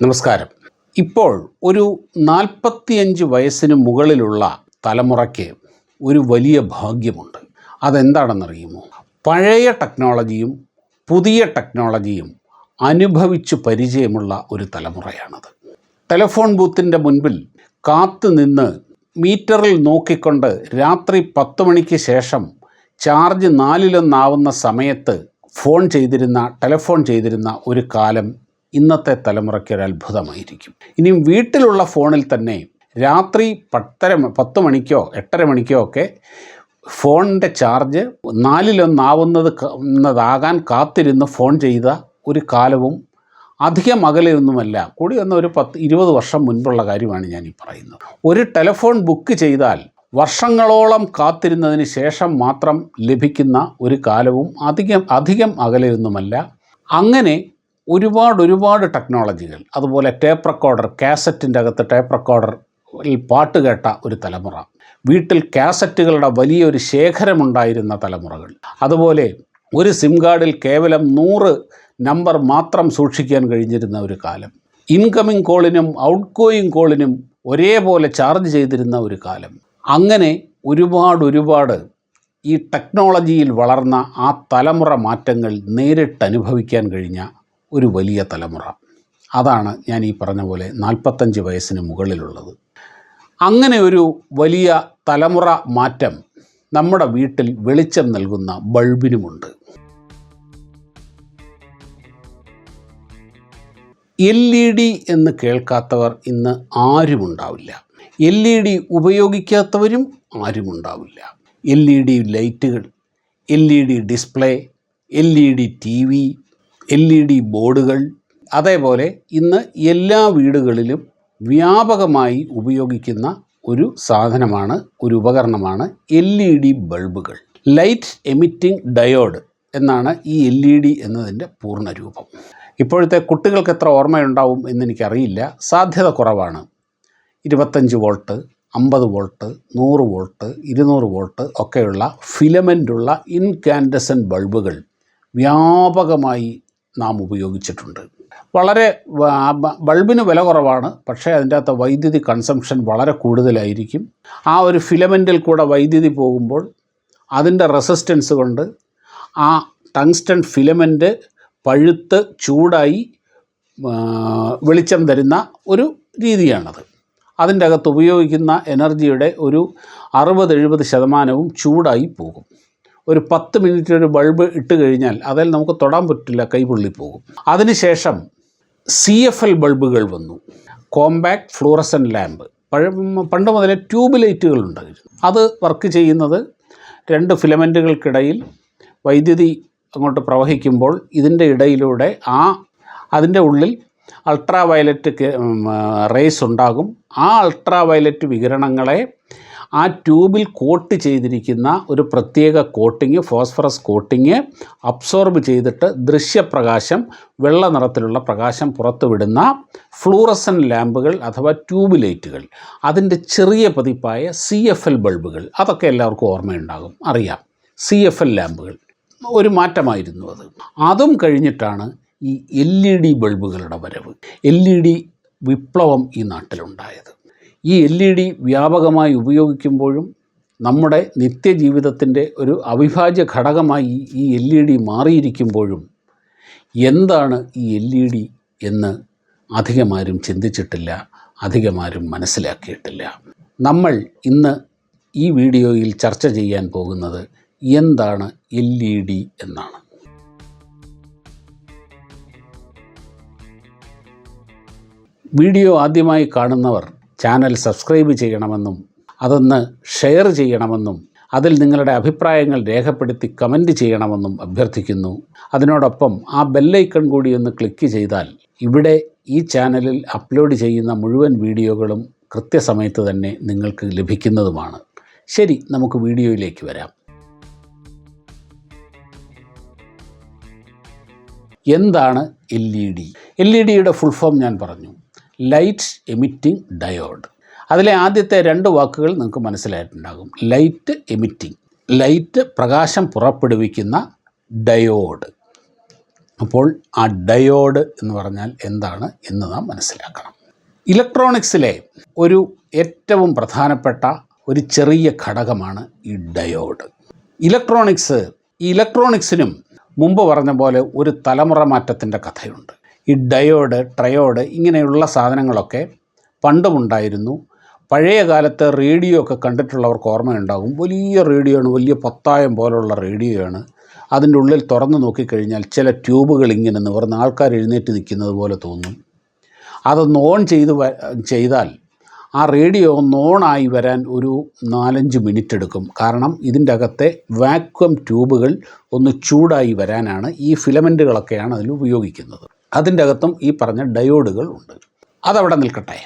നമസ്കാരം. ഇപ്പോൾ ഒരു 45 വയസ്സിന് മുകളിലുള്ള തലമുറയ്ക്ക് ഒരു വലിയ ഭാഗ്യമുണ്ട്. അതെന്താണെന്നറിയുമോ? പഴയ ടെക്നോളജിയും പുതിയ ടെക്നോളജിയും അനുഭവിച്ചു പരിചയമുള്ള ഒരു തലമുറയാണത്. ടെലിഫോൺ ബൂത്തിൻ്റെ മുൻപിൽ കാത്തു നിന്ന് മീറ്ററിൽ നോക്കിക്കൊണ്ട് രാത്രി 10 മണിക്ക് ശേഷം ചാർജ് 4 സമയത്ത് ടെലിഫോൺ ചെയ്തിരുന്ന ഒരു കാലം ഇന്നത്തെ തലമുറയ്ക്ക് ഒരു അത്ഭുതമായിരിക്കും. ഇനിയും വീട്ടിലുള്ള ഫോണിൽ തന്നെ രാത്രി 10 മണിക്കോ 8:30 മണിക്കോ ഒക്കെ ഫോണിൻ്റെ ചാർജ് 4 കാത്തിരുന്ന് ഫോൺ ചെയ്ത ഒരു കാലവും അധികം അകലെയൊന്നുമല്ല, കൂടി വന്ന ഒരു 10-20 വർഷം മുൻപുള്ള കാര്യമാണ് ഞാൻ ഈ പറയുന്നത്. ഒരു ടെലിഫോൺ ബുക്ക് ചെയ്താൽ വർഷങ്ങളോളം കാത്തിരുന്നതിന് ശേഷം മാത്രം ലഭിക്കുന്ന ഒരു കാലവും അധികം അകലെയൊന്നുമല്ല. അങ്ങനെ ഒരുപാട് ടെക്നോളജികൾ, അതുപോലെ ടേപ്പ് റെക്കോർഡർ, കാസറ്റിൻ്റെ അകത്ത് ടേപ്പ് റെക്കോർഡറിൽ പാട്ട് കേട്ട ഒരു തലമുറ, വീട്ടിൽ കാസറ്റുകളുടെ വലിയൊരു ശേഖരമുണ്ടായിരുന്ന തലമുറകൾ, അതുപോലെ ഒരു സിം കാർഡിൽ കേവലം 100 നമ്പർ മാത്രം സൂക്ഷിക്കാൻ കഴിഞ്ഞിരുന്ന ഒരു കാലം, ഇൻകമിംഗ് കോളിനും ഔട്ട് ഗോയിങ് കോളിനും ഒരേപോലെ ചാർജ് ചെയ്തിരുന്ന ഒരു കാലം. അങ്ങനെ ഒരുപാട് ഈ ടെക്നോളജിയിൽ വളർന്ന ആ തലമുറ മാറ്റങ്ങൾ നേരിട്ട് അനുഭവിക്കാൻ കഴിഞ്ഞ ഒരു വലിയ തലമുറ. അതാണ് ഞാൻ ഈ പറഞ്ഞ പോലെ 45 വയസ്സിന് മുകളിലുള്ളത്. അങ്ങനെ ഒരു വലിയ തലമുറ മാറ്റം നമ്മുടെ വീട്ടിൽ വെളിച്ചം നൽകുന്ന ബൾബിനുമുണ്ട്. LED എന്ന് കേൾക്കാത്തവർ ഇന്ന് ആരുമുണ്ടാവില്ല. LED ഉപയോഗിക്കാത്തവരും ആരുമുണ്ടാവില്ല. LED ലൈറ്റുകൾ, LED display, LED TV, LED ബോർഡുകൾ, അതേപോലെ ഇന്ന് എല്ലാ വീടുകളിലും വ്യാപകമായി ഉപയോഗിക്കുന്ന ഒരു സാധനമാണ്, ഒരു ഉപകരണമാണ് LED ബൾബുകൾ. ലൈറ്റ് എമിറ്റിംഗ് ഡയോഡ് എന്നാണ് ഈ LED എന്നതിൻ്റെ പൂർണ്ണരൂപം. ഇപ്പോഴത്തെ കുട്ടികൾക്ക് എത്ര ഓർമ്മയുണ്ടാവും എന്നെനിക്കറിയില്ല, സാധ്യത കുറവാണ്. 25 വോൾട്ട്, 50 വോൾട്ട്, 100 വോൾട്ട്, 200 വോൾട്ട് ഒക്കെയുള്ള ഫിലമെൻ്റുള്ള ഇൻകാൻഡസൻ്റ് ബൾബുകൾ വ്യാപകമായി നാം ഉപയോഗിച്ചിട്ടുണ്ട്. വളരെ ബൾബിന് വില കുറവാണ്, പക്ഷേ അതിൻ്റെ അകത്ത് വൈദ്യുതി കൺസംഷൻ വളരെ കൂടുതലായിരിക്കും. ആ ഒരു ഫിലമെൻറ്റിൽ കൂടെ വൈദ്യുതി പോകുമ്പോൾ അതിൻ്റെ റെസിസ്റ്റൻസ് കൊണ്ട് ആ ടങ്സ്റ്റൺ ഫിലമെൻറ്റ് പഴുത്ത് ചൂടായി വെളിച്ചം തരുന്ന ഒരു രീതിയാണത്. അതിൻ്റെ അകത്ത് ഉപയോഗിക്കുന്ന എനർജിയുടെ ഒരു 60-70% ചൂടായി പോകും. ഒരു 10 മിനിറ്റ് ഒരു ബൾബ് ഇട്ട് കഴിഞ്ഞാൽ അതിൽ നമുക്ക് തൊടാൻ പറ്റില്ല, കൈപൊള്ളിപ്പോകും. അതിനുശേഷം CFL ബൾബുകൾ വന്നു, കോമ്പാക്ട് ഫ്ലൂറസെൻ്റ് ലാമ്പ്. പണ്ട് മുതലേ ട്യൂബ് ലൈറ്റുകൾ ഉണ്ടായിരുന്നു. അത് വർക്ക് ചെയ്യുന്നത് 2 ഫിലമെൻറ്റുകൾക്കിടയിൽ വൈദ്യുതി അങ്ങോട്ട് പ്രവഹിക്കുമ്പോൾ ഇതിൻ്റെ ഇടയിലൂടെ അതിൻ്റെ ഉള്ളിൽ അൾട്രാ വയലറ്റ് റേസ് ഉണ്ടാകും. ആ അൾട്രാ വയലറ്റ് വികിരണങ്ങളെ ആ ട്യൂബിൽ കോട്ട് ചെയ്തിരിക്കുന്ന ഒരു പ്രത്യേക കോട്ടിങ്, ഫോസ്ഫറസ് കോട്ടിങ് അബ്സോർബ് ചെയ്തിട്ട് ദൃശ്യപ്രകാശം, വെള്ള നിറത്തിലുള്ള പ്രകാശം പുറത്തുവിടുന്ന ഫ്ലൂറസെൻ്റ് ലാമ്പുകൾ അഥവാ ട്യൂബ് ലൈറ്റുകൾ, അതിൻ്റെ ചെറിയ പതിപ്പായ CFL ബൾബുകൾ, അതൊക്കെ എല്ലാവർക്കും ഓർമ്മയുണ്ടാകും, അറിയാം. CFL ലാമ്പുകൾ ഒരു മാറ്റമായിരുന്നു അത്. അതും കഴിഞ്ഞിട്ടാണ് ഈ LED ബൾബുകളുടെ വരവ്. LED വിപ്ലവം ഈ നാട്ടിലുണ്ടായത്. ഈ LED വ്യാപകമായി ഉപയോഗിക്കുമ്പോഴും നമ്മുടെ നിത്യജീവിതത്തിൻ്റെ ഒരു അവിഭാജ്യ ഘടകമായി ഈ LED മാറിയിരിക്കുമ്പോഴും എന്താണ് ഈ LED എന്ന് അധികമാരും ചിന്തിച്ചിട്ടില്ല, അധികമാരും മനസ്സിലാക്കിയിട്ടില്ല. നമ്മൾ ഇന്ന് ഈ വീഡിയോയിൽ ചർച്ച ചെയ്യാൻ പോകുന്നത് എന്താണ് LED എന്നാണ്. വീഡിയോ ആദ്യമായി കാണുന്നവർ ചാനൽ സബ്സ്ക്രൈബ് ചെയ്യണമെന്നും അതൊന്ന് ഷെയർ ചെയ്യണമെന്നും അതിൽ നിങ്ങളുടെ അഭിപ്രായങ്ങൾ രേഖപ്പെടുത്തി കമൻറ്റ് ചെയ്യണമെന്നും അഭ്യർത്ഥിക്കുന്നു. അതിനോടൊപ്പം ആ ബെല്ലൈക്കൺ കൂടി ഒന്ന് ക്ലിക്ക് ചെയ്താൽ ഇവിടെ ഈ ചാനലിൽ അപ്ലോഡ് ചെയ്യുന്ന മുഴുവൻ വീഡിയോകളും കൃത്യസമയത്ത് തന്നെ നിങ്ങൾക്ക് ലഭിക്കുന്നതുമാണ്. ശരി, നമുക്ക് വീഡിയോയിലേക്ക് വരാം. എന്താണ് LED? LEDയുടെ ഫുൾ ഫോം ഞാൻ പറഞ്ഞു, ലൈറ്റ് എമിറ്റിംഗ് ഡയോഡ്. അതിലെ ആദ്യത്തെ 2 വാക്കുകൾ നിങ്ങൾക്ക് മനസ്സിലായിട്ടുണ്ടാകും. ലൈറ്റ് എമിറ്റിംഗ്, ലൈറ്റ് പ്രകാശം പുറപ്പെടുവിക്കുന്ന ഡയോഡ്. അപ്പോൾ ആ ഡയോഡ് എന്ന് പറഞ്ഞാൽ എന്താണ് എന്ന് നാം മനസ്സിലാക്കണം. ഇലക്ട്രോണിക്സിലെ ഒരു ഏറ്റവും പ്രധാനപ്പെട്ട ഒരു ചെറിയ ഘടകമാണ് ഈ ഡയോഡ്. ഇലക്ട്രോണിക്സിനും മുമ്പ് പറഞ്ഞ പോലെ ഒരു തലമുറ മാറ്റത്തിൻ്റെ കഥയുണ്ട്. ഈ ഡയോഡ്, ട്രയോഡ് ഇങ്ങനെയുള്ള സാധനങ്ങളൊക്കെ പണ്ടുമുണ്ടായിരുന്നു. പഴയ കാലത്ത് റേഡിയോ ഒക്കെ കണ്ടിട്ടുള്ളവർക്ക് ഓർമ്മയുണ്ടാകും. വലിയ റേഡിയോ ആണ്, വലിയ പത്തായം പോലുള്ള റേഡിയോ ആണ്. അതിൻ്റെ ഉള്ളിൽ തുറന്നു നോക്കിക്കഴിഞ്ഞാൽ ചില ട്യൂബുകൾ ഇങ്ങനെ നിവർന്ന് ആൾക്കാർ എഴുന്നേറ്റ് നിൽക്കുന്നത് പോലെ തോന്നും. അതൊന്ന് ഓൺ ചെയ്താൽ ആ റേഡിയോ ഓണായി വരാൻ ഒരു 4-5 മിനിറ്റ് എടുക്കും. കാരണം ഇതിൻ്റെ അകത്തെ വാക്വം ട്യൂബുകൾ ഒന്ന് ചൂടായി വരാനാണ് ഈ ഫിലമെൻറ്റുകളൊക്കെയാണ് അതിൽ ഉപയോഗിക്കുന്നത്. അതിൻ്റെ അകത്തും ഈ പറഞ്ഞ ഡയോഡുകൾ ഉണ്ട്. അതവിടെ നിൽക്കട്ടെ,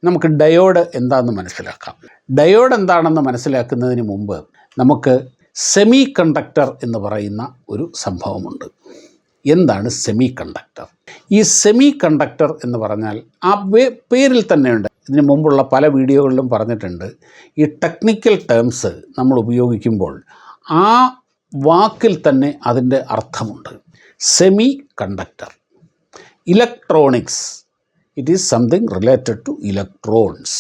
നമുക്ക് ഡയോഡ് എന്താണെന്ന് മനസ്സിലാക്കാം. ഡയോഡ് എന്താണെന്ന് മനസ്സിലാക്കുന്നതിന് മുമ്പ് നമുക്ക് സെമി കണ്ടക്ടർ എന്ന് പറയുന്ന ഒരു സംഭവമുണ്ട്. എന്താണ് സെമി കണ്ടക്ടർ? ഈ സെമി കണ്ടക്ടർ എന്ന് പറഞ്ഞാൽ ആ പേരിൽ തന്നെയുണ്ട്. ഇതിന് മുമ്പുള്ള പല വീഡിയോകളിലും പറഞ്ഞിട്ടുണ്ട്. ഈ ടെക്നിക്കൽ ടേംസ് നമ്മൾ ഉപയോഗിക്കുമ്പോൾ ആ വാക്കിൽ തന്നെ അതിൻ്റെ അർത്ഥമുണ്ട്. Semi conductor, electronics, it is something related two electrons.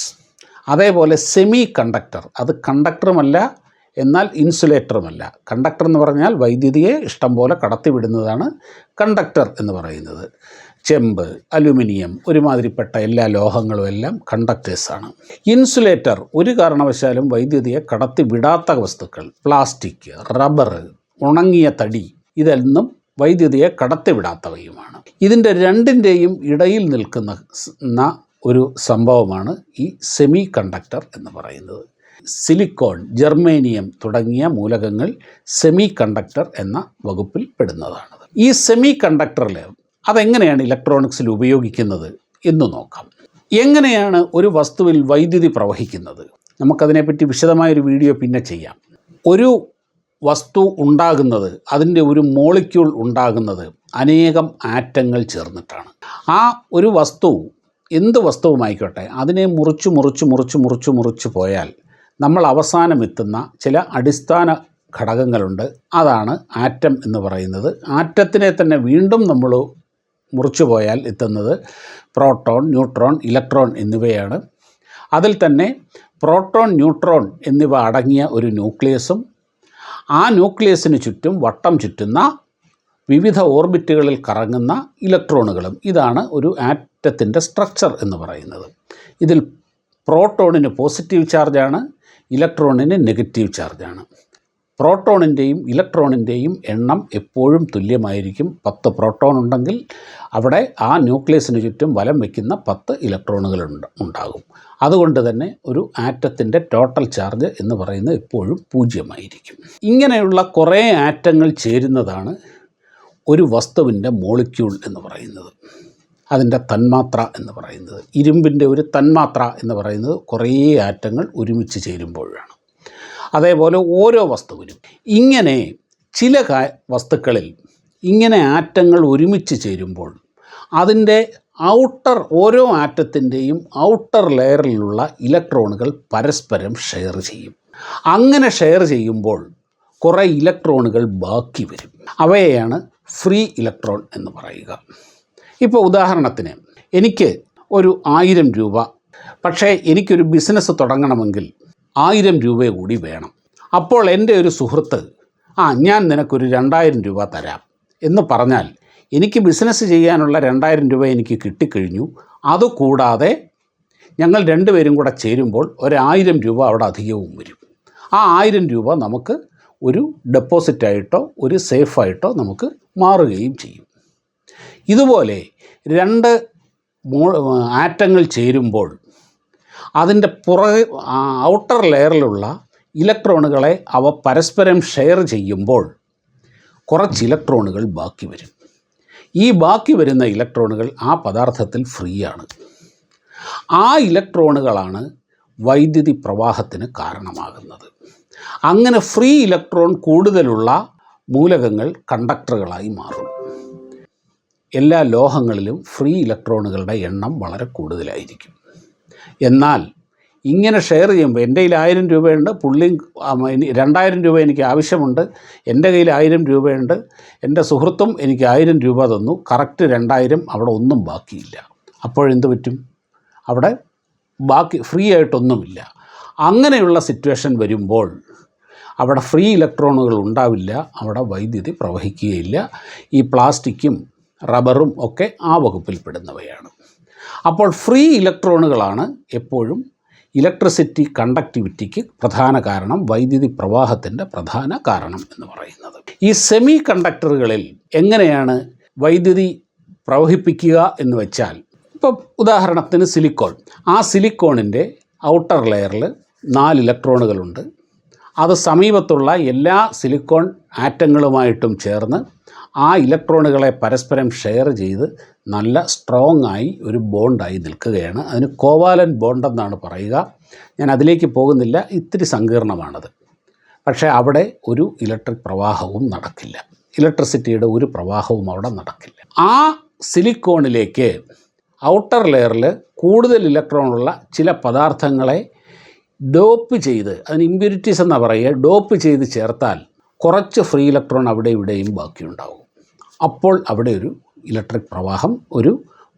അതേപോലെ സെമി കണ്ടക്ടർ, അത് കണ്ടക്ടറുമല്ല എന്നാൽ ഇൻസുലേറ്ററുമല്ല. കണ്ടക്ടർ എന്ന് പറഞ്ഞാൽ വൈദ്യുതിയെ ഇഷ്ടം പോലെ കടത്തിവിടുന്നതാണ് കണ്ടക്ടർ എന്ന് പറയുന്നത്. ചെമ്പ്, അലുമിനിയം, ഒരുമാതിരിപ്പെട്ട എല്ലാ ലോഹങ്ങളും എല്ലാം കണ്ടക്ടേഴ്സാണ്. ഇൻസുലേറ്റർ ഒരു കാരണവശാലും വൈദ്യുതിയെ കടത്തിവിടാത്ത വസ്തുക്കൾ, പ്ലാസ്റ്റിക്, റബ്ബർ, ഉണങ്ങിയ തടി, ഇതൊന്നും വൈദ്യുതിയെ കടത്തിവിടാത്തവയുമാണ്. ഇതിൻ്റെ രണ്ടിൻ്റെയും ഇടയിൽ നിൽക്കുന്ന ഒരു സംഭവമാണ് ഈ സെമി കണ്ടക്ടർ എന്ന് പറയുന്നത്. സിലിക്കോൺ, ജർമേനിയം തുടങ്ങിയ മൂലകങ്ങൾ സെമി കണ്ടക്ടർ എന്ന വകുപ്പിൽ പെടുന്നതാണ്. ഈ സെമി കണ്ടക്ടറിൽ അതെങ്ങനെയാണ് ഇലക്ട്രോണിക്സിൽ ഉപയോഗിക്കുന്നത് എന്ന് നോക്കാം. എങ്ങനെയാണ് ഒരു വസ്തുവിൽ വൈദ്യുതി പ്രവഹിക്കുന്നത്? നമുക്കതിനെപ്പറ്റി വിശദമായൊരു വീഡിയോ പിന്നെ ചെയ്യാം. ഒരു വസ്തു ഉണ്ടാകുന്നത്, അതിൻ്റെ ഒരു മോളിക്യൂൾ ഉണ്ടാകുന്നത് അനേകം ആറ്റങ്ങൾ ചേർന്നിട്ടാണ്. ആ ഒരു വസ്തു, എന്ത് വസ്തുവുമായിക്കോട്ടെ, അതിനെ മുറിച്ച് പോയാൽ നമ്മൾ അവസാനം എത്തുന്ന ചില അടിസ്ഥാന ഘടകങ്ങളുണ്ട്. അതാണ് ആറ്റം എന്ന് പറയുന്നത്. ആറ്റത്തിനെ തന്നെ വീണ്ടും നമ്മൾ മുറിച്ചു പോയാൽ എത്തുന്നത് പ്രോട്ടോൺ, ന്യൂട്രോൺ, ഇലക്ട്രോൺ എന്നിവയാണ്. അതിൽ തന്നെ പ്രോട്ടോൺ, ന്യൂട്രോൺ എന്നിവ അടങ്ങിയ ഒരു ന്യൂക്ലിയസും ആ ന്യൂക്ലിയസിന് ചുറ്റും വട്ടം ചുറ്റുന്ന വിവിധ ഓർബിറ്റുകളിൽ കറങ്ങുന്ന ഇലക്ട്രോണുകളും. ഇതാണ് ഒരു ആറ്റത്തിൻ്റെ സ്ട്രക്ചർ എന്ന് പറയുന്നത്. ഇതിൽ പ്രോട്ടോണിന് പോസിറ്റീവ് ചാർജാണ്, ഇലക്ട്രോണിന് നെഗറ്റീവ് ചാർജാണ്. പ്രോട്ടോണിൻ്റെയും ഇലക്ട്രോണിൻ്റെയും എണ്ണം എപ്പോഴും തുല്യമായിരിക്കും. 10 പ്രോട്ടോൺ ഉണ്ടെങ്കിൽ അവിടെ ആ ന്യൂക്ലിയസിന് ചുറ്റും വലം വയ്ക്കുന്ന 10 ഇലക്ട്രോണുകൾ ഉണ്ടാകും. അതുകൊണ്ട് തന്നെ ഒരു ആറ്റത്തിൻ്റെ ടോട്ടൽ ചാർജ് എന്ന് പറയുന്നത് എപ്പോഴും 0 ആയിരിക്കും. ഇങ്ങനെയുള്ള കുറേ ആറ്റങ്ങൾ ചേരുന്നതാണ് ഒരു വസ്തുവിൻ്റെ മോളിക്യൂൾ എന്ന് പറയുന്നത്, അതിൻ്റെ തന്മാത്ര എന്ന് പറയുന്നത്. ഇരുമ്പിൻ്റെ ഒരു തന്മാത്ര എന്ന് പറയുന്നത് കുറേ ആറ്റങ്ങൾ ഒരുമിച്ച് ചേരുമ്പോഴാണ്. അതേപോലെ ഓരോ വസ്തുവിനും ഇങ്ങനെ ചില വസ്തുക്കളിൽ ഇങ്ങനെ ആറ്റങ്ങൾ ഒരുമിച്ച് ചേരുമ്പോൾ അതിൻ്റെ ഓരോ ആറ്റത്തിൻ്റെയും ഔട്ടർ ലെയറിലുള്ള ഇലക്ട്രോണുകൾ പരസ്പരം ഷെയർ ചെയ്യും. അങ്ങനെ ഷെയർ ചെയ്യുമ്പോൾ കുറേ ഇലക്ട്രോണുകൾ ബാക്കി വരും. അവയെയാണ് ഫ്രീ ഇലക്ട്രോൺ എന്ന് പറയുക. ഇപ്പോൾ ഉദാഹരണത്തിന് എനിക്ക് ഒരു 1000 രൂപ, പക്ഷേ എനിക്കൊരു ബിസിനസ് തുടങ്ങണമെങ്കിൽ 1000 രൂപ കൂടി വേണം. അപ്പോൾ എൻ്റെ ഒരു സുഹൃത്ത്, ഞാൻ നിനക്കൊരു 2000 രൂപ തരാം എന്ന് പറഞ്ഞാൽ എനിക്ക് ബിസിനസ് ചെയ്യാനുള്ള 2000 രൂപ എനിക്ക് കിട്ടിക്കഴിഞ്ഞു. അതുകൂടാതെ ഞങ്ങൾ രണ്ടുപേരും കൂടെ ചേരുമ്പോൾ 1000 രൂപ അവിടെ അധികവും വരും. ആ 1000 രൂപ നമുക്ക് ഒരു ഡെപ്പോസിറ്റായിട്ടോ ഒരു സേഫായിട്ടോ നമുക്ക് മാറുകയും ചെയ്യും. ഇതുപോലെ 2 ആറ്റങ്ങൾ ചേരുമ്പോൾ അതിൻ്റെ ഔട്ടർ ലെയറിലുള്ള ഇലക്ട്രോണുകളെ അവ പരസ്പരം ഷെയർ ചെയ്യുമ്പോൾ കുറച്ച് ഇലക്ട്രോണുകൾ ബാക്കി വരും. ഈ ബാക്കി വരുന്ന ഇലക്ട്രോണുകൾ ആ പദാർത്ഥത്തിൽ ഫ്രീ ആണ്. ആ ഇലക്ട്രോണുകളാണ് വൈദ്യുതി പ്രവാഹത്തിന് കാരണമാകുന്നത്. അങ്ങനെ ഫ്രീ ഇലക്ട്രോൺ കൂടുതലുള്ള മൂലകങ്ങൾ കണ്ടക്ടറുകളായി മാറും. എല്ലാ ലോഹങ്ങളിലും ഫ്രീ ഇലക്ട്രോണുകളുടെ എണ്ണം വളരെ കൂടുതലായിരിക്കും. എന്നാൽ ഇങ്ങനെ ഷെയർ ചെയ്യുമ്പോൾ എൻ്റെ കയ്യിൽ 1000 രൂപയുണ്ട്, പുള്ളി 2000 രൂപ എനിക്ക് ആവശ്യമുണ്ട്, എൻ്റെ കയ്യിൽ 1000 രൂപയുണ്ട്, എൻ്റെ സുഹൃത്തും എനിക്ക് 1000 രൂപ തന്നു, കറക്റ്റ് 2000, അവിടെ ഒന്നും ബാക്കിയില്ല. അപ്പോഴെന്ത് പറ്റും? അവിടെ ബാക്കി ഫ്രീ ആയിട്ടൊന്നുമില്ല. അങ്ങനെയുള്ള സിറ്റുവേഷൻ വരുമ്പോൾ അവിടെ ഫ്രീ ഇലക്ട്രോണുകൾ ഉണ്ടാവില്ല, അവിടെ വൈദ്യുതി പ്രവഹിക്കുകയില്ല. ഈ പ്ലാസ്റ്റിക്കും റബ്ബറും ഒക്കെ ആ വകുപ്പിൽപ്പെടുന്നവയാണ്. അപ്പോൾ ഫ്രീ ഇലക്ട്രോണുകളാണ് എപ്പോഴും ഇലക്ട്രിസിറ്റി കണ്ടക്ടിവിറ്റിക്ക് പ്രധാന കാരണം, വൈദ്യുതി പ്രവാഹത്തിൻ്റെ പ്രധാന കാരണം എന്ന് പറയുന്നത്. ഈ സെമി കണ്ടക്ടറുകളിൽ എങ്ങനെയാണ് വൈദ്യുതി പ്രവഹിപ്പിക്കുക എന്ന് വെച്ചാൽ, ഇപ്പോൾ ഉദാഹരണത്തിന് സിലിക്കോൺ. ആ സിലിക്കോണിൻ്റെ ഔട്ടർ ലെയറിൽ 4 ഇലക്ട്രോണുകളുണ്ട്. അത് സമീപത്തുള്ള എല്ലാ സിലിക്കോൺ ആറ്റങ്ങളുമായിട്ടും ചേർന്ന് ആ ഇലക്ട്രോണുകളെ പരസ്പരം ഷെയർ ചെയ്ത് നല്ല സ്ട്രോങ് ആയി ഒരു ബോണ്ടായി നിൽക്കുകയാണ്. അതിന് കോവാലൻ ബോണ്ടെന്നാണ് പറയുക. ഞാൻ അതിലേക്ക് പോകുന്നില്ല, ഇത്തിരി സങ്കീർണമാണത്. പക്ഷേ അവിടെ ഒരു ഇലക്ട്രിക് പ്രവാഹവും നടക്കില്ല, ഇലക്ട്രിസിറ്റിയുടെ ഒരു പ്രവാഹവും അവിടെ നടക്കില്ല. ആ സിലിക്കോണിലേക്ക് ഔട്ടർ ലെയറിൽ കൂടുതൽ ഇലക്ട്രോണുള്ള ചില പദാർത്ഥങ്ങളെ ഡോപ്പ് ചെയ്ത്, അതിന് ഇമ്പ്യൂരിറ്റീസ് എന്നാണ് പറയുക, ഡോപ്പ് ചെയ്ത് ചേർത്താൽ കുറച്ച് ഫ്രീ ഇലക്ട്രോൺ അവിടെ ഇവിടെയും ബാക്കിയുണ്ടാവും. അപ്പോൾ അവിടെ ഒരു ഇലക്ട്രിക് പ്രവാഹം, ഒരു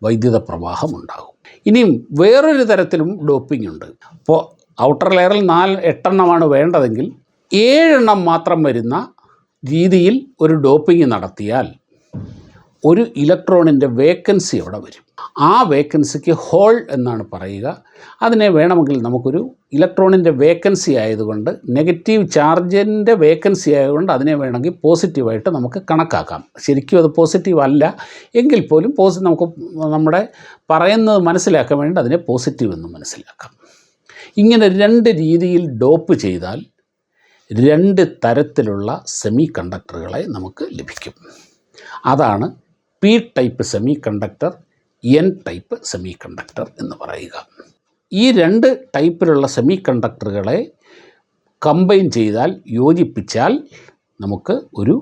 വൈദ്യുത പ്രവാഹം ഉണ്ടാകും. ഇനിയും വേറൊരു തരത്തിലും ഡോപ്പിംഗ് ഉണ്ട്. ഇപ്പോൾ ഔട്ടർ ലെയറിൽ 8 എണ്ണമാണ് വേണ്ടതെങ്കിൽ 7 എണ്ണം മാത്രം വരുന്ന രീതിയിൽ ഒരു ഡോപ്പിംഗ് നടത്തിയാൽ ഒരു ഇലക്ട്രോണിൻ്റെ വേക്കൻസി അവിടെ വരും. ആ വേക്കൻസിക്ക് ഹോൾ എന്നാണ് പറയുക. അതിനെ വേണമെങ്കിൽ നമുക്കൊരു ഇലക്ട്രോണിൻ്റെ വേക്കൻസി ആയതുകൊണ്ട്, നെഗറ്റീവ് ചാർജിൻ്റെ വേക്കൻസി ആയതുകൊണ്ട് അതിനെ വേണമെങ്കിൽ പോസിറ്റീവായിട്ട് നമുക്ക് കണക്കാക്കാം. ശരിക്കും അത് പോസിറ്റീവ് അല്ല എങ്കിൽ പോലും നമുക്ക് നമ്മുടെ പറയുന്നത് മനസ്സിലാക്കാൻ വേണ്ടി അതിനെ പോസിറ്റീവ് എന്ന് മനസ്സിലാക്കാം. ഇങ്ങനെ 2 രീതിയിൽ ഡോപ്പ് ചെയ്താൽ 2 തരത്തിലുള്ള സെമി കണ്ടക്ടറുകളെ നമുക്ക് ലഭിക്കും. അതാണ് P type semi conductor, N type semiconductor എന്ന് പറയുക. ഈ 2 ടൈപ്പിലുള്ള സെമി കണ്ടക്ടറുകളെ കമ്പൈൻ ചെയ്താൽ, യോജിപ്പിച്ചാൽ നമുക്ക് ഒരു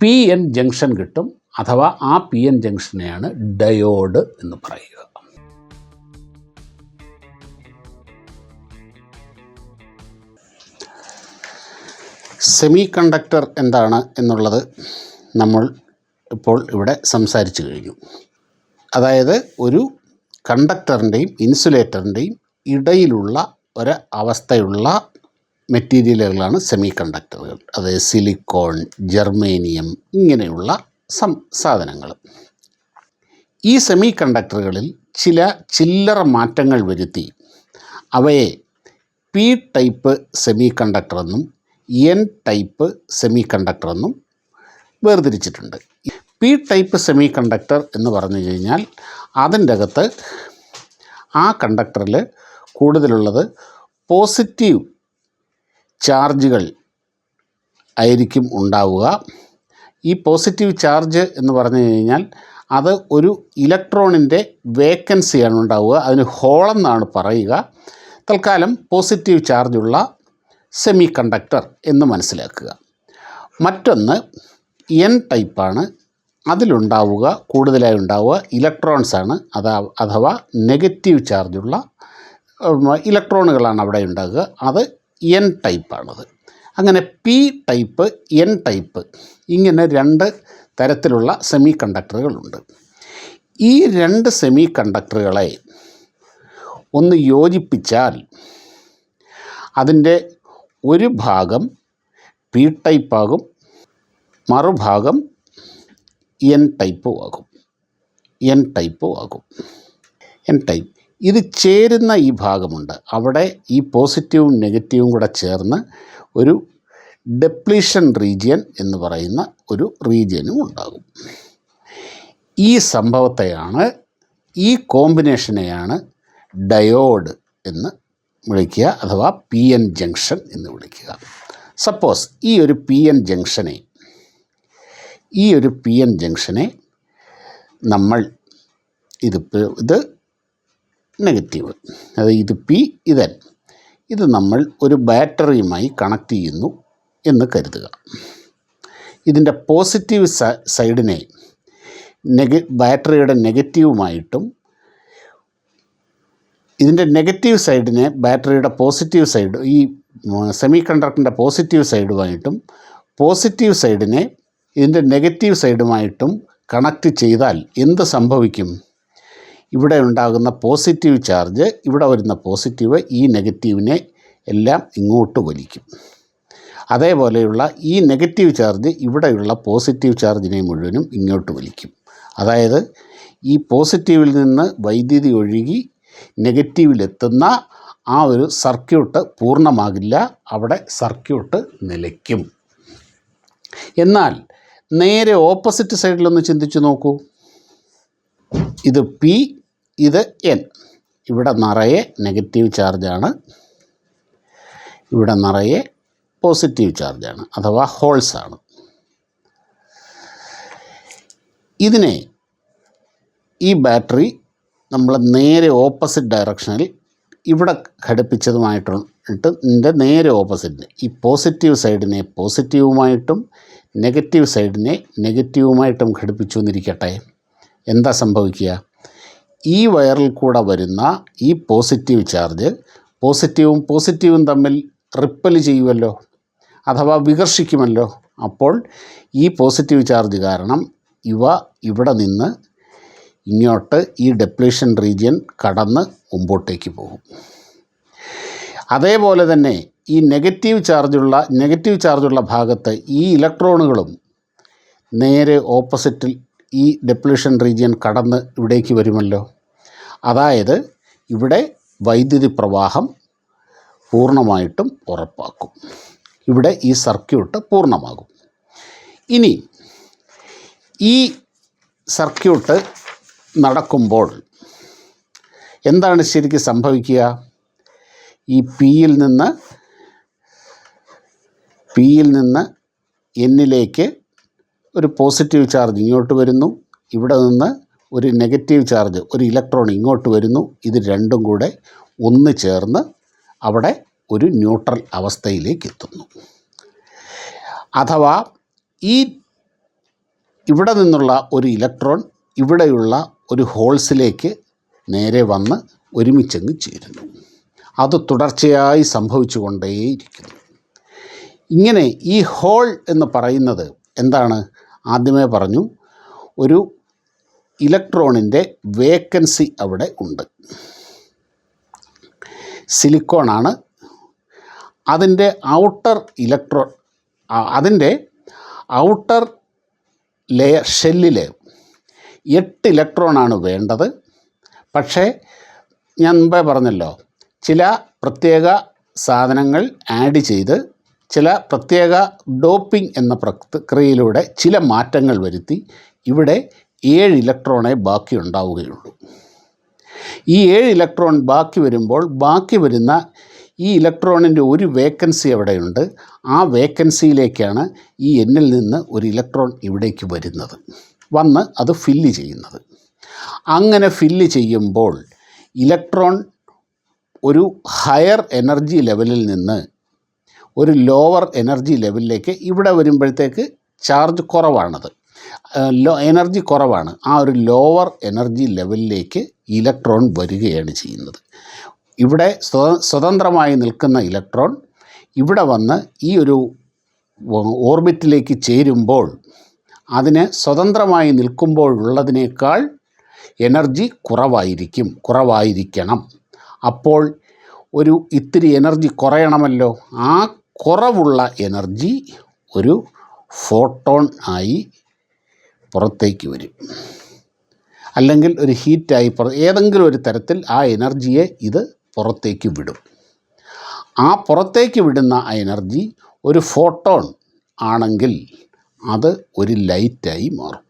പി എൻ ജംഗ്ഷൻ കിട്ടും. അഥവാ ആ പി എൻ ജംഗ്ഷനെയാണ് ഡയോഡ് എന്ന് പറയുക. സെമി കണ്ടക്ടർ എന്താണ് എന്നുള്ളത് നമ്മൾ ഇപ്പോൾ ഇവിടെ സംസാരിച്ചു കഴിഞ്ഞു. അതായത് ഒരു കണ്ടക്ടറിൻ്റെയും ഇൻസുലേറ്ററിൻ്റെയും ഇടയിലുള്ള അവസ്ഥയുള്ള മെറ്റീരിയലുകളാണ് സെമി കണ്ടക്ടറുകൾ. അതായത് സിലിക്കോൺ, ജെർമേനിയം, ഇങ്ങനെയുള്ള സാധനങ്ങൾ. ഈ സെമി കണ്ടക്ടറുകളിൽ ചില ചില്ലറ മാറ്റങ്ങൾ വരുത്തി അവയെ പി ടൈപ്പ് സെമി കണ്ടക്ടറെന്നും എൻ ടൈപ്പ് സെമി കണ്ടക്ടറെന്നും വേർതിരിച്ചിട്ടുണ്ട്. പി ടൈപ്പ് സെമി കണ്ടക്ടർ എന്ന് പറഞ്ഞു കഴിഞ്ഞാൽ അതിൻ്റെ അകത്ത് ആ കണ്ടക്ടറിൽ കൂടുതലുള്ളത് പോസിറ്റീവ് ചാർജുകൾ ആയിരിക്കും ഉണ്ടാവുക. ഈ പോസിറ്റീവ് ചാർജ് എന്ന് പറഞ്ഞു കഴിഞ്ഞാൽ അത് ഒരു ഇലക്ട്രോണിൻ്റെ വേക്കൻസിയാണ് ഉണ്ടാവുക. അതിന് ഹോളെന്നാണ് പറയുക. തൽക്കാലം പോസിറ്റീവ് ചാർജുള്ള സെമി കണ്ടക്ടർ എന്ന് മനസ്സിലാക്കുക. മറ്റൊന്ന് എൻ ടൈപ്പാണ്. അതിലുണ്ടാവുക, കൂടുതലായി ഉണ്ടാവുക ഇലക്ട്രോൺസാണ്. അഥവാ നെഗറ്റീവ് ചാർജുള്ള ഇലക്ട്രോണുകളാണ് അവിടെ ഉണ്ടാകുക. അത് എൻ ടൈപ്പാണത്. അങ്ങനെ പി ടൈപ്പ്, എൻ ടൈപ്പ്, ഇങ്ങനെ 2 തരത്തിലുള്ള സെമി കണ്ടക്ടറുകളുണ്ട്. ഈ 2 സെമി കണ്ടക്ടറുകളെ ഒന്ന് യോജിപ്പിച്ചാൽ അതിൻ്റെ ഒരു ഭാഗം പി ടൈപ്പാകും, മറുഭാഗം എൻ ടൈപ്പും ആകും. എൻ ടൈപ്പ് ഇത് ചേരുന്ന ഈ ഭാഗമുണ്ട്. അവിടെ ഈ പോസിറ്റീവും നെഗറ്റീവും കൂടെ ചേർന്ന് ഒരു ഡെപ്ലീഷൻ റീജിയൻ എന്ന് പറയുന്ന ഒരു റീജിയനും ഉണ്ടാകും. ഈ സംഭവത്തെയാണ്, ഈ കോമ്പിനേഷനെയാണ് ഡയോഡ് എന്ന് വിളിക്കുക, അഥവാ പി എൻ ജംഗ്ഷൻ എന്ന് വിളിക്കുക. സപ്പോസ് ഈ ഒരു പി എൻ ജംഗ്ഷനെ നമ്മൾ ഇത് നെഗറ്റീവ്, അതായത് ഇത് പി, ഇത് നമ്മൾ ഒരു ബാറ്ററിയുമായി കണക്ട് ചെയ്യുന്നു എന്ന് കരുതുക. ഇതിൻ്റെ പോസിറ്റീവ് സൈഡിനെ ബാറ്ററിയുടെ നെഗറ്റീവുമായിട്ടും ഇതിൻ്റെ നെഗറ്റീവ് സൈഡിനെ ബാറ്ററിയുടെ പോസിറ്റീവ് സൈഡ്, ഈ സെമി കണ്ടക്ടറിൻ്റെ പോസിറ്റീവ് സൈഡുമായിട്ടും പോസിറ്റീവ് സൈഡിനെ ഇതിൻ്റെ നെഗറ്റീവ് സൈഡുമായിട്ടും കണക്റ്റ് ചെയ്താൽ എന്ത് സംഭവിക്കും? ഇവിടെ ഉണ്ടാകുന്ന പോസിറ്റീവ് ചാർജ്, ഇവിടെ വരുന്ന പോസിറ്റീവ് ഈ നെഗറ്റീവിനെ എല്ലാം ഇങ്ങോട്ട് വലിക്കും. അതേപോലെയുള്ള ഈ നെഗറ്റീവ് ചാർജ് ഇവിടെയുള്ള പോസിറ്റീവ് ചാർജിനെ മുഴുവനും ഇങ്ങോട്ട് വലിക്കും. അതായത് ഈ പോസിറ്റീവിൽ നിന്ന് വൈദ്യുതി ഒഴുകി നെഗറ്റീവിലെത്തുന്ന ആ ഒരു സർക്യൂട്ട് പൂർണ്ണമാകില്ല, അവിടെ സർക്യൂട്ട് നിലയ്ക്കും. എന്നാൽ നേരെ ഓപ്പോസിറ്റ് സൈഡിലൊന്ന് ചിന്തിച്ച് നോക്കൂ. ഇത് പി, ഇത് എൻ. ഇവിടെ നിറയെ നെഗറ്റീവ് ചാർജാണ്, ഇവിടെ നിറയെ പോസിറ്റീവ് ചാർജാണ്, അഥവാ ഹോൾസാണ്. ഈ ബാറ്ററി നമ്മൾ നേരെ ഓപ്പോസിറ്റ് ഡയറക്ഷനിൽ ഇവിടെ ഘടിപ്പിച്ചതുമായിട്ട് നേരെ ഓപ്പോസിറ്റ്, ഈ പോസിറ്റീവ് സൈഡിനെ പോസിറ്റീവുമായിട്ടും നെഗറ്റീവ് സൈഡിനെ നെഗറ്റീവുമായിട്ടും ഘടിപ്പിച്ചു എന്നിരിക്കട്ടെ. എന്താ സംഭവിക്കുക? ഈ വയറിൽ കൂടെ വരുന്ന ഈ പോസിറ്റീവ് ചാർജ് പോസിറ്റീവും തമ്മിൽ റിപ്പൽ ചെയ്യുമല്ലോ, അഥവാ വികർഷിക്കുമല്ലോ. അപ്പോൾ ഈ പോസിറ്റീവ് ചാർജ് കാരണം ഇവ ഇവിടെ നിന്ന് ഇങ്ങോട്ട് ഈ ഡെപ്ലീഷൻ റീജിയൻ കടന്ന് മുമ്പോട്ടേക്ക് പോകും. അതേപോലെ തന്നെ ഈ നെഗറ്റീവ് ചാർജുള്ള ഭാഗത്ത് ഈ ഇലക്ട്രോണുകളും നേരെ ഓപ്പോസിറ്റിൽ ഈ ഡെപ്ലീഷൻ റീജിയൻ കടന്ന് ഇവിടേക്ക് വരുമല്ലോ. അതായത് ഇവിടെ വൈദ്യുതി പ്രവാഹം പൂർണ്ണമായിട്ടും ഉറപ്പാക്കും. ഇവിടെ ഈ സർക്യൂട്ട് പൂർണ്ണമാകും. ഇനി ഈ സർക്യൂട്ട് നടക്കുമ്പോൾ എന്താണ് ശരിക്കും സംഭവിക്കുക? ഈ പിയിൽ നിന്ന് എന്നിലേക്ക് ഒരു പോസിറ്റീവ് ചാർജ് ഇങ്ങോട്ട് വരുന്നു, ഇവിടെ നിന്ന് ഒരു നെഗറ്റീവ് ചാർജ്, ഒരു ഇലക്ട്രോൺ ഇങ്ങോട്ട് വരുന്നു. ഇത് രണ്ടും കൂടെ ഒന്ന് ചേർന്ന് അവിടെ ഒരു ന്യൂട്രൽ അവസ്ഥയിലേക്ക് എത്തുന്നു. അഥവാ ഇവിടെ നിന്നുള്ള ഒരു ഇലക്ട്രോൺ ഇവിടെയുള്ള ഒരു ഹോൾസിലേക്ക് നേരെ വന്ന് ഒരുമിച്ചങ്ങ് ചേരുന്നു. അത് തുടർച്ചയായി സംഭവിച്ചു കൊണ്ടേയിരിക്കുന്നു. ഇങ്ങനെ ഈ ഹോൾ എന്ന് പറയുന്നത് എന്താണ്? ആദ്യമേ പറഞ്ഞു, ഒരു ഇലക്ട്രോണിൻ്റെ വേക്കൻസി അവിടെ ഉണ്ട്. സിലിക്കോണാണ്. അതിൻ്റെ ഔട്ടർ ലെയർ ഷെല്ലിൽ 8 ഇലക്ട്രോണാണ് വേണ്ടത്. പക്ഷേ ഞാൻ മുമ്പേ പറഞ്ഞല്ലോ, ചില പ്രത്യേക സാധനങ്ങൾ ആഡ് ചെയ്ത് ചില പ്രത്യേക ഡോപ്പിംഗ് എന്ന പ്രക്രിയയിലൂടെ ചില മാറ്റങ്ങൾ വരുത്തി ഇവിടെ 7 ഇലക്ട്രോണേ ബാക്കി ഉണ്ടാവുകയുള്ളൂ. ഈ 7 ഇലക്ട്രോൺ ബാക്കി വരുമ്പോൾ ബാക്കി വരുന്ന ഈ ഇലക്ട്രോണിൻ്റെ ഒരു വേക്കൻസി അവിടെയുണ്ട്. ആ വേക്കൻസിയിലേക്കാണ് ഈ എന്നിൽ നിന്ന് ഒരു ഇലക്ട്രോൺ ഇവിടേക്ക് വന്ന് അത് ഫില്ല് ചെയ്യുന്നത്. അങ്ങനെ ഫില്ല് ചെയ്യുമ്പോൾ ഇലക്ട്രോൺ ഒരു ഹയർ എനർജി ലെവലിൽ നിന്ന് ഒരു ലോവർ എനർജി ലെവലിലേക്ക് ഇവിടെ വരുമ്പോഴത്തേക്ക് ചാർജ് കുറവാണത്, എനർജി കുറവാണ്. ആ ഒരു ലോവർ എനർജി ലെവലിലേക്ക് ഇലക്ട്രോൺ വരികയാണ് ചെയ്യുന്നത്. ഇവിടെ സ്വതന്ത്രമായി നിൽക്കുന്ന ഇലക്ട്രോൺ ഇവിടെ വന്ന് ഈ ഒരു ഓർബിറ്റിലേക്ക് ചേരുമ്പോൾ അതിന് സ്വതന്ത്രമായി നിൽക്കുമ്പോഴുള്ളതിനേക്കാൾ എനർജി കുറവായിരിക്കണം. അപ്പോൾ ഇത്തിരി എനർജി കുറയണമല്ലോ. ആ കുറവുള്ള എനർജി ഒരു ഫോട്ടോൺ ആയി പുറത്തേക്ക് വരും, അല്ലെങ്കിൽ ഒരു ഹീറ്റായി ഏതെങ്കിലും ഒരു തരത്തിൽ ആ എനർജിയെ ഇത് പുറത്തേക്ക് വിടും. ആ പുറത്തേക്ക് വിടുന്ന ആ എനർജി ഒരു ഫോട്ടോൺ ആണെങ്കിൽ അത് ഒരു ലൈറ്റായി മാറും.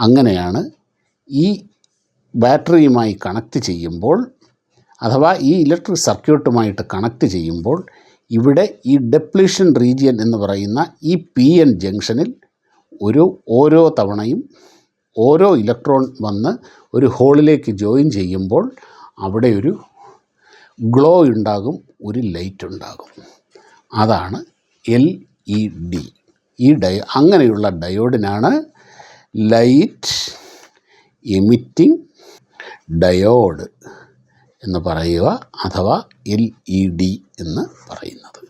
അങ്ങനെയാണ് ഈ ബാറ്ററിയുമായി കണക്റ്റ് ചെയ്യുമ്പോൾ, അഥവാ ഈ ഇലക്ട്രിക് സർക്യൂട്ടുമായിട്ട് കണക്റ്റ് ചെയ്യുമ്പോൾ, ഇവിടെ ഈ ഡെപ്ലീഷൻ റീജിയൻ എന്ന് പറയുന്ന ഈ PN ജംഗ്ഷനിൽ ഓരോ തവണയും ഓരോ ഇലക്ട്രോൺ വന്ന് ഒരു ഹോളിലേക്ക് ജോയിൻ ചെയ്യുമ്പോൾ അവിടെ ഒരു ഗ്ലോ ഉണ്ടാകും, ഒരു ലൈറ്റ് ഉണ്ടാകും. അതാണ് LED. അങ്ങനെയുള്ള ഡയോഡിനാണ് ലൈറ്റ് എമിറ്റിംഗ് ഡയോഡ് എന്ന് പറയുക, അഥവാ LED എന്ന് പറയുന്നത്.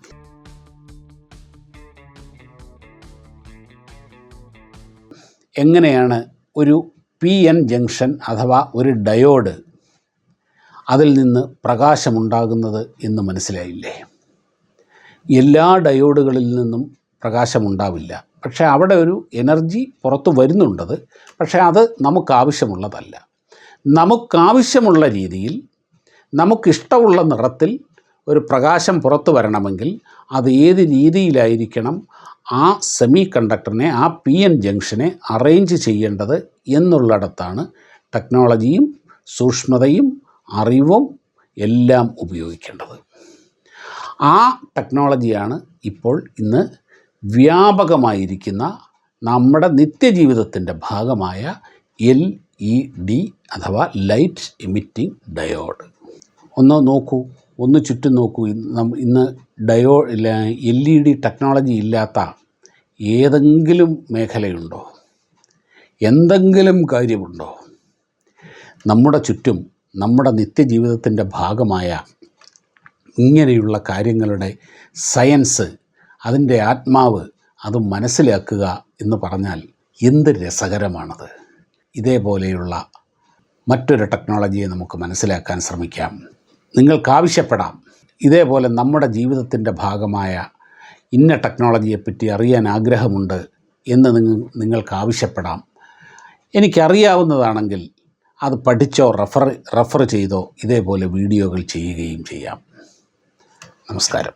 എങ്ങനെയാണ് ഒരു PN ജംഗ്ഷൻ അഥവാ ഒരു ഡയോഡ് അതിൽ നിന്ന് പ്രകാശമുണ്ടാകുന്നത് എന്ന് മനസ്സിലായില്ലേ? എല്ലാ ഡയോഡുകളിൽ നിന്നും പ്രകാശമുണ്ടാവില്ല. പക്ഷേ അവിടെ ഒരു എനർജി പുറത്തു വരുന്നുണ്ടത്. പക്ഷേ അത് നമുക്കാവശ്യമുള്ളതല്ല. നമുക്കാവശ്യമുള്ള രീതിയിൽ നമുക്കിഷ്ടമുള്ള നിറത്തിൽ ഒരു പ്രകാശം പുറത്തു വരണമെങ്കിൽ അത് ഏത് രീതിയിലായിരിക്കണം ആ സെമി കണ്ടക്ടറിനെ, ആ PN ജംഗ്ഷനെ അറേഞ്ച് ചെയ്യേണ്ടത് എന്നുള്ളിടത്താണ് ടെക്നോളജിയും സൂക്ഷ്മതയും അറിവും എല്ലാം ഉപയോഗിക്കേണ്ടത്. ആ ടെക്നോളജിയാണ് ഇപ്പോൾ ഇന്ന് വ്യാപകമായിരിക്കുന്ന നമ്മുടെ നിത്യജീവിതത്തിൻ്റെ ഭാഗമായ LED അഥവാ ലൈറ്റ് എമിറ്റിംഗ് ഡയോഡ്. ഒന്ന് നോക്കൂ, ഒന്ന് ചുറ്റും നോക്കൂ. ഇന്ന് LED ടെക്നോളജി ഇല്ലാത്ത ഏതെങ്കിലും മേഖലയുണ്ടോ? എന്തെങ്കിലും കാര്യമുണ്ടോ? നമ്മുടെ ചുറ്റും നമ്മുടെ നിത്യജീവിതത്തിൻ്റെ ഭാഗമായ ഇങ്ങനെയുള്ള കാര്യങ്ങളുടെ സയൻസ്, അതിൻ്റെ ആത്മാവ്, അത് മനസ്സിലാക്കുക എന്ന് പറഞ്ഞാൽ എന്ത് രസകരമാണത്. ഇതേപോലെയുള്ള മറ്റൊരു ടെക്നോളജിയെ നമുക്ക് മനസ്സിലാക്കാൻ ശ്രമിക്കാം. നിങ്ങൾക്കാവശ്യപ്പെടാം, ഇതേപോലെ നമ്മുടെ ജീവിതത്തിൻ്റെ ഭാഗമായ ഇന്ന ടെക്നോളജിയെപ്പറ്റി അറിയാൻ ആഗ്രഹമുണ്ട് എന്ന് നിങ്ങൾക്കാവശ്യപ്പെടാം. എനിക്കറിയാവുന്നതാണെങ്കിൽ അത് പഠിച്ചോ റെഫർ ചെയ്തോ ഇതേപോലെ വീഡിയോകൾ ചെയ്യുകയും ചെയ്യാം. നമസ്കാരം.